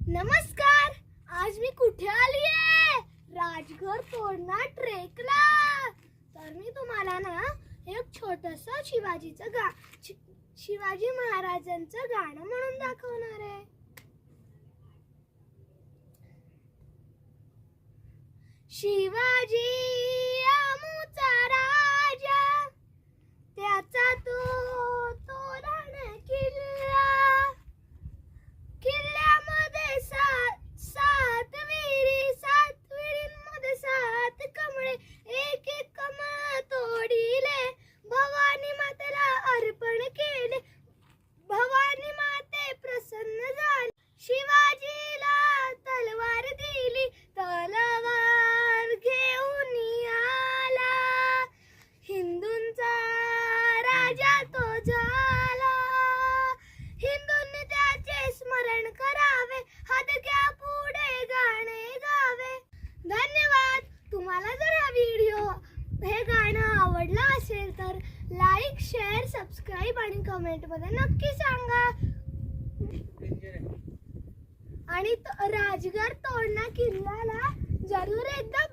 नमस्कार. आज मी कुठे आली आहे? राजगड तोरणा ट्रेकला. तर मी तुम्हाला ना एक छोटंसं शिवाजी महाराजांचं गाणं म्हणून दाखवणार आहे. शिवाजी आमचा राजा, त्याचा तो तोरण किल्ला. किल्ल्यामध्ये सात विहिरींमध्ये सात कमळे, एक एक कमळ तोडिले, भवानी मातेला अर्पण केले. भवानी माते प्रसन्न झाली, शिवाजीला तलवार दिली. तलवार घेऊन आला, हिंदूंचा राजा तो झाला. हिंदूंनी त्याचे स्मरण करावे, हात घ्या पुढे गाणे गावे. धन्यवाद. तुम्हाला जर हे गाणं आवडलं असेल तर लाईक, शेअर, सबस्क्राईब आणि कमेंट मध्ये नक्की सांगा. आणि राजगड तोरणा किल्ल्याला जरूर एकदा